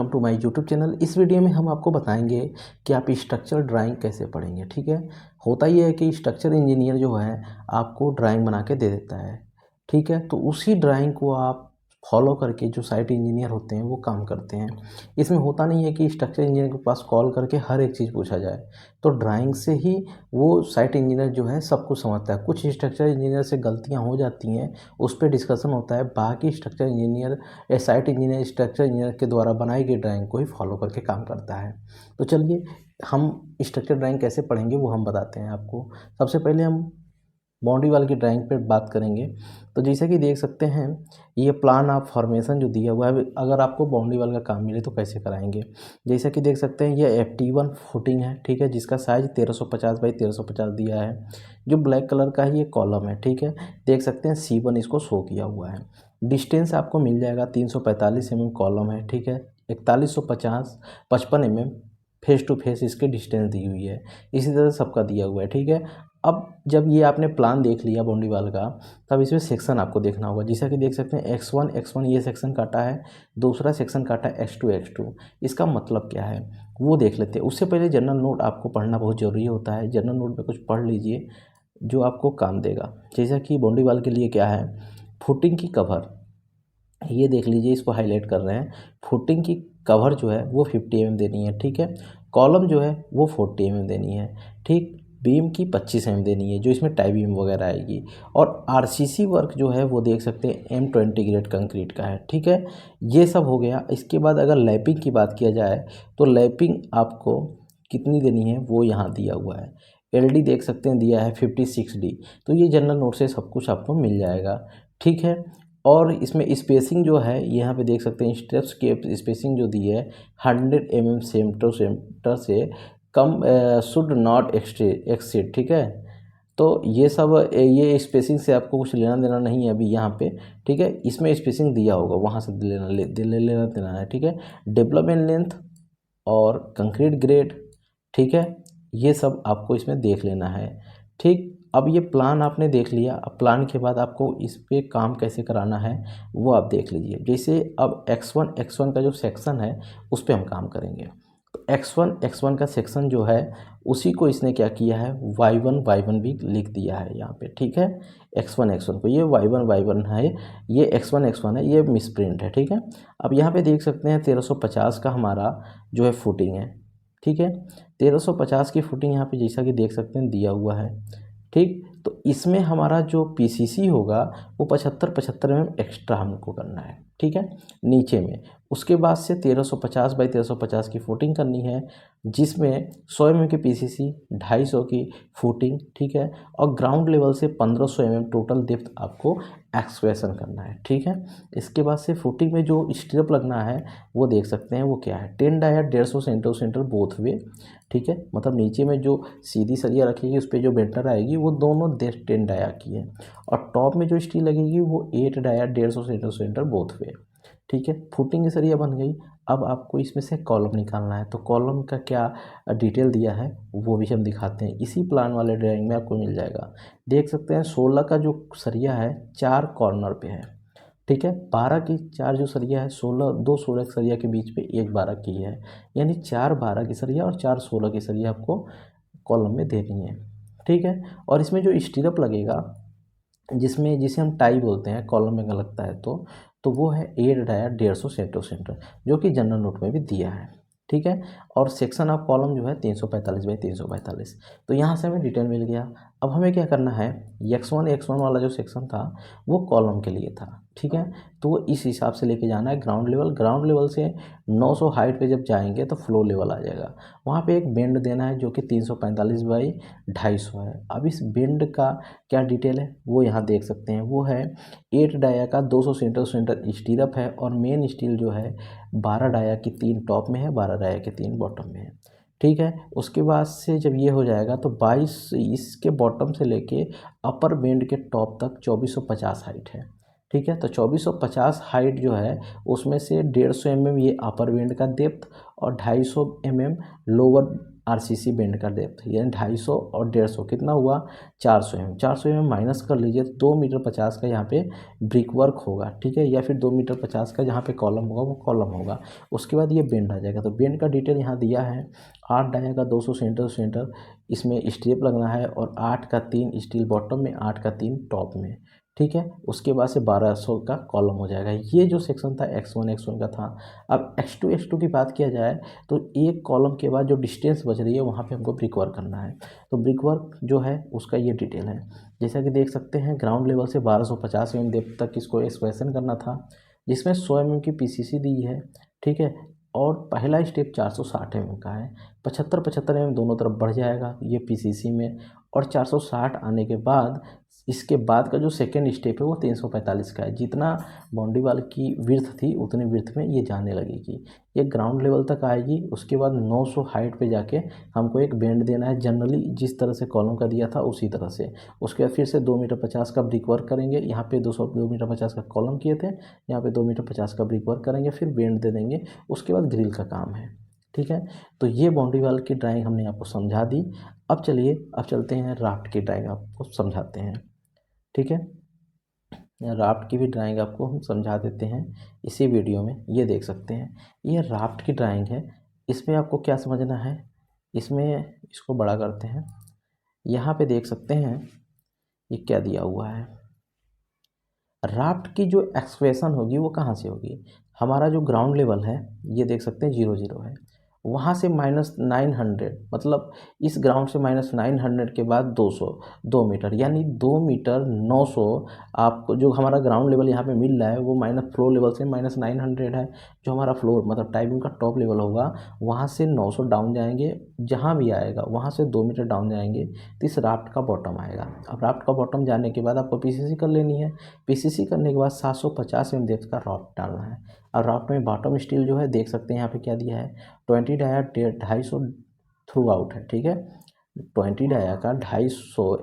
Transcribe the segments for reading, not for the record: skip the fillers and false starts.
Welcome to my YouTube channel. इस video में हम आपको बताएंगे कि आप स्ट्रक्चर ड्राइंग कैसे पढ़ेंगे। ठीक है, होता ये है कि स्ट्रक्चर इंजीनियर जो है आपको ड्राइंग बना के दे देता है। ठीक है, तो उसी ड्राइंग को आप फॉलो करके जो साइट इंजीनियर होते हैं वो काम करते हैं। इसमें होता नहीं है कि स्ट्रक्चर इंजीनियर के पास कॉल करके हर एक चीज़ पूछा जाए, तो ड्राइंग से ही वो साइट इंजीनियर जो है सब कुछ समझता है। कुछ स्ट्रक्चर इंजीनियर से गलतियाँ हो जाती हैं, उस पर डिस्कशन होता है। बाकी स्ट्रक्चर इंजीनियर या साइट इंजीनियर स्ट्रक्चर इंजीनियर के द्वारा बनाई गई ड्राइंग को ही फॉलो करके काम करता है। तो चलिए हम स्ट्रक्चर ड्राइंग कैसे पढ़ेंगे वो हम बताते हैं आपको। सबसे पहले हम बाउंड्री वाल की ड्राइंग पे बात करेंगे। तो जैसा कि देख सकते हैं ये प्लान ऑफ फॉर्मेशन जो दिया हुआ है, अगर आपको बाउंड्री वाल का काम मिले तो कैसे कराएंगे। जैसा कि देख सकते हैं ये FT1 फुटिंग है। ठीक है, जिसका साइज 1350 बाई 1350 दिया है। जो ब्लैक कलर का है ये कॉलम है। ठीक है, देख सकते हैं C1 इसको शो किया हुआ है। डिस्टेंस आपको मिल जाएगा 345 mm कॉलम है। ठीक है, 4150 55 mm फेस टू फेस इसके डिस्टेंस दी हुई है। इसी तरह सबका दिया हुआ है। ठीक है, अब जब ये आपने प्लान देख लिया बाउंड्री वाल का, तब इसमें सेक्शन आपको देखना होगा। जैसा कि देख सकते हैं X1 ये सेक्शन काटा है, दूसरा सेक्शन काटा है X2 इसका मतलब क्या है वो देख लेते हैं। उससे पहले जनरल नोट आपको पढ़ना बहुत ज़रूरी होता है। जनरल नोट में कुछ पढ़ लीजिए जो आपको काम देगा। जैसा कि बाउंड्री वाल के लिए क्या है, फुटिंग की कवर, ये देख लीजिए, इसको हाईलाइट कर रहे हैं। फुटिंग की कवर जो है वो 50 mm देनी है। ठीक है, कॉलम जो है वो 40 mm देनी है। ठीक, बीम की 25 mm देनी है, जो इसमें टाई बीम वगैरह आएगी। और RCC वर्क जो है वो देख सकते हैं M20 ग्रेड कंक्रीट का है। ठीक है, ये सब हो गया। इसके बाद अगर लैपिंग की बात किया जाए तो लैपिंग आपको कितनी देनी है वो यहाँ दिया हुआ है। LD देख सकते हैं दिया है 56D। तो ये जनरल नोट से सब कुछ आपको मिल जाएगा। ठीक है, और इसमें स्पेसिंग जो है यहाँ पे देख सकते हैं स्टेप्स के स्पेसिंग जो दी है 100 mm सेंटर से कम शुड नॉट एक्सीड। ठीक है, तो ये सब ये स्पेसिंग से आपको कुछ लेना देना नहीं है अभी यहाँ पे। ठीक है, इसमें स्पेसिंग दिया होगा वहाँ से लेना देना है। ठीक है, डेवलपमेंट लेंथ और कंक्रीट ग्रेड। ठीक है, ये सब आपको इसमें देख लेना है। ठीक, अब ये प्लान आपने देख लिया। अब प्लान के बाद आपको इस पे काम कैसे कराना है वो आप देख लीजिए। जैसे अब X1 का जो सेक्शन है उस पे हम काम करेंगे। तो X1 का सेक्शन जो है उसी को इसने क्या किया है, Y1 भी लिख दिया है यहाँ पे। ठीक है, X1 को ये Y1 है, ये X1 है, ये मिसप्रिंट है। ठीक है, अब यहाँ पे देख सकते हैं 1350 का हमारा जो है फुटिंग है। ठीक है, 1350 की फुटिंग यहाँ पे जैसा कि देख सकते हैं दिया हुआ है। ठीक, तो इसमें हमारा जो PCC होगा वो 75 mm एक्स्ट्रा हमको करना है। ठीक है, नीचे में। उसके बाद से 1350 बाई 1350 की फुटिंग करनी है, जिसमें 100 mm की PCC, 250 की फुटिंग। ठीक है, और ग्राउंड लेवल से 1500 mm टोटल डेप्थ आपको एक्सप्रेशन करना है। ठीक है, इसके बाद से फुटिंग में जो स्ट्रिप लगना है वो देख सकते हैं वो क्या है, 10 डाया 150 सेंटर बोथ वे। ठीक है, मतलब नीचे में जो सीधी सरिया रखेगी उस पर जो बेंटर आएगी वो दोनों 10 डाया की है, और टॉप में जो स्टील लगेगी वो 8 डाया 150 सेंटर बोथ वे। ठीक है, फुटिंग की सरिया बन गई। अब आपको इसमें से कॉलम निकालना है, तो कॉलम का क्या डिटेल दिया है वो भी हम दिखाते हैं। इसी प्लान वाले ड्राइंग में आपको मिल जाएगा। देख सकते हैं 16 का जो सरिया है 4 कॉर्नर पे है। ठीक है, 12 की 4 जो सरिया है, 16 की सरिया के बीच पे एक 12 की है, यानी 4 12 की सरिया और 4 16 की सरिया आपको कॉलम में देनी है। ठीक है, और इसमें जो स्टीरअप लगेगा जिसे हम टाई बोलते हैं, कॉलम में अगर लगता है तो वो है 8 डाया 150 सेंटर, जो कि जनरल नोट में भी दिया है। ठीक है, और सेक्शन ऑफ कॉलम जो है 345 बाई 345। तो यहाँ से हमें डिटेल मिल गया। अब हमें क्या करना है, X1 वाला जो सेक्शन था वो कॉलम के लिए था। ठीक है, तो वो इस हिसाब से लेके जाना है। ग्राउंड लेवल से 900 हाइट पे जब जाएंगे तो फ्लो लेवल आ जाएगा। वहाँ पे एक बेंड देना है जो कि 345 बाई 250 है। अब इस बेंड का क्या डिटेल है वो यहाँ देख सकते हैं। वो है 8 डाया का 200 सेंटर स्टीरअप है, और मेन स्टील जो है 12 डाया की 3 टॉप में है, 12 डाया के 3 बॉटम में है। ठीक है, उसके बाद से जब ये हो जाएगा तो 22 इसके बॉटम से लेके अपर बेंड के टॉप तक 2450 हाइट है। ठीक है, तो 2450 हाइट जो है उसमें से 150 mm ये अपर बेंड का डेप्थ और 250 mm लोअर आरसीसी बेंड का डेप्थ, यानी 250 और 150 कितना हुआ 400 एम। 400 एम माइनस कर लीजिए तो 2 मीटर 50 का यहाँ पे ब्रिक वर्क होगा, ठीक है, या फिर 2 मीटर 50 का जहाँ पे कॉलम होगा वो कॉलम होगा। उसके बाद ये बेंड आ जाएगा। तो बेंड का डिटेल यहाँ दिया है। 8 डाया का 200 सेंटर सेंटर इसमें स्टेप लगना है, और 8 का 3 स्टील बॉटम में, 8 का 3 टॉप में, ठीक है। उसके बाद से 1200 का कॉलम हो जाएगा। ये जो सेक्शन था X1 का था। अब X2 की बात किया जाए तो एक कॉलम के बाद जो डिस्टेंस बच रही है वहाँ पे हमको ब्रिक वर्क करना है। तो ब्रिक वर्क जो है उसका ये डिटेल है। जैसा कि देख सकते हैं ग्राउंड लेवल से 1250 mm डेप्थ तक इसको एक्सप्रेशन करना था, जिसमें 100 mm की PCC दी है, ठीक है। और पहला स्टेप 460 mm का है। 75 mm दोनों तरफ बढ़ जाएगा ये PCC में, और 460 आने के बाद इसके बाद का जो सेकेंड स्टेप है वो 345 का है। जितना बाउंड्री वाल की विड्थ थी उतनी विड्थ में ये जाने लगेगी। ये ग्राउंड लेवल तक आएगी। उसके बाद 900 हाइट पे जाके हमको एक बेंड देना है, जनरली जिस तरह से कॉलम का दिया था उसी तरह से। उसके बाद फिर से 2 मीटर 50 का ब्रिक वर्क करेंगे। यहाँ पे 2 मीटर 50 का कॉलम किए थे, यहाँ पे 2 मीटर 50 का ब्रिक वर्क करेंगे, फिर बेंड दे देंगे। उसके बाद ग्रिल का काम है, ठीक है। तो ये बाउंड्री वाल की ड्राइंग हमने आपको समझा दी। अब चलिए अब चलते हैं राफ्ट की ड्राइंग आपको समझाते हैं, ठीक है। राफ्ट की भी ड्राइंग आपको हम समझा देते हैं इसी वीडियो में। ये देख सकते हैं ये राफ्ट की ड्राइंग है। इसमें आपको क्या समझना है, इसमें इसको बड़ा करते हैं। यहाँ पे देख सकते हैं ये क्या दिया हुआ है। राफ्ट की जो एक्सप्रेशन होगी वो कहाँ से होगी, हमारा जो ग्राउंड लेवल है ये देख सकते हैं 0 0 है, वहाँ से -900, मतलब इस ग्राउंड से -900 के बाद 2 मीटर, यानी 2 मीटर 900 आपको जो हमारा ग्राउंड लेवल यहाँ पे मिल रहा है वो माइनस फ्लोर लेवल से -900 है। जो हमारा फ्लोर मतलब टाइपिंग का टॉप लेवल होगा वहाँ से 900 डाउन जाएंगे, जहाँ भी आएगा वहाँ से 2 मीटर डाउन जाएंगे तो इस राफ्ट का बॉटम आएगा। अब राफ्ट का बॉटम जाने के बाद आपको PCC कर लेनी है। PCC करने के बाद 750 mm डेप्थ का राफ्ट डालना है। अब राफ्ट में बॉटम स्टील जो है देख सकते हैं यहाँ पे क्या दिया है, 20 डाया 250 थ्रू आउट है, ठीक है। 20 डाया का 250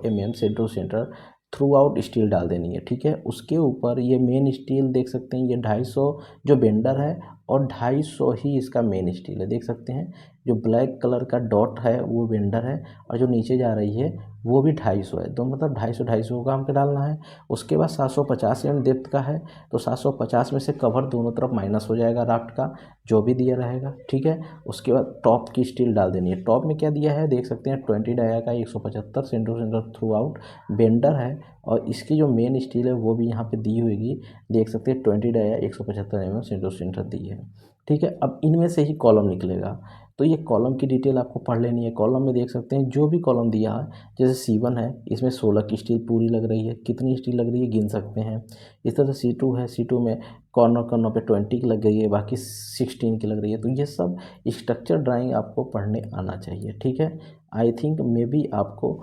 mm centre to centre throughout steel डाल देनी है, ठीक है। उसके ऊपर ये मेन स्टील देख सकते हैं, ये 250 जो बेंडर है और 250 ही इसका मेन स्टील है। देख सकते हैं जो ब्लैक कलर का डॉट है वो बेंडर है, और जो नीचे जा रही है वो भी 250 है। तो मतलब 250 का हमको डालना है। उसके बाद 750 mm डेप्थ का है, तो 750 में से कवर दोनों तरफ माइनस हो जाएगा राफ्ट का जो भी दिया रहेगा, ठीक है। उसके बाद टॉप की स्टील डाल देनी है। टॉप में क्या दिया है देख सकते हैं 20 डाया का 175 centre centre throughout bender है, और इसकी जो मेन स्टील है वो भी यहाँ पे दी हुई देख सकते हैं 20 डाया 175 mm सेंटर सेंटर दी है, ठीक है। अब इनमें से ही कॉलम निकलेगा। तो ये कॉलम की डिटेल आपको पढ़ लेनी है। कॉलम में देख सकते हैं जो भी कॉलम दिया है, जैसे C1 है इसमें 16 की स्टील पूरी लग रही है, कितनी स्टील लग रही है गिन सकते हैं। इस तरह से C2 है, C2 में कॉर्नर कॉर्नर पे 20 की लग गई है, बाकी 16 की लग रही है। तो ये सब स्ट्रक्चर ड्राइंग आपको पढ़ने आना चाहिए, ठीक है। आई थिंक मे बी आपको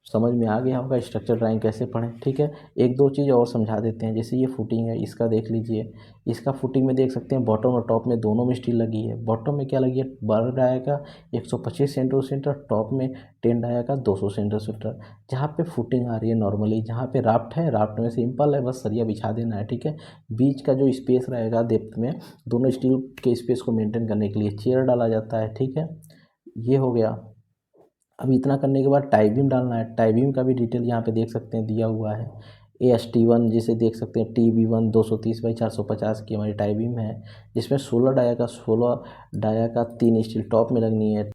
समझ में आ गया होगा स्ट्रक्चर ड्राइंग कैसे पढ़ें, ठीक है। एक दो चीज़ और समझा देते हैं। जैसे ये फुटिंग है इसका देख लीजिए, इसका फुटिंग में देख सकते हैं बॉटम और टॉप में दोनों में स्टील लगी है। बॉटम में क्या लगी है 12 डाया का 125 सेंटर सेंटर, टॉप में 10 डाया का 200 सेंटर सेंटर। जहाँ पे फुटिंग आ रही है नॉर्मली, जहाँ पे राफ्ट है, राफ्ट में सिंपल है बस सरिया बिछा देना है, ठीक है। बीच का जो स्पेस रहेगा डेप्थ में दोनों स्टील के स्पेस को मेंटेन करने के लिए चेयर डाला जाता है, ठीक है। ये हो गया। अब इतना करने के बाद टाई बीम डालना है। टाई बीम का भी डिटेल यहाँ पे देख सकते हैं दिया हुआ है। AST1 जिसे देख सकते हैं TB1 230/450 की हमारी टाई बीम है, जिसमें 16 डाया का 3 स्टील टॉप में लगनी है,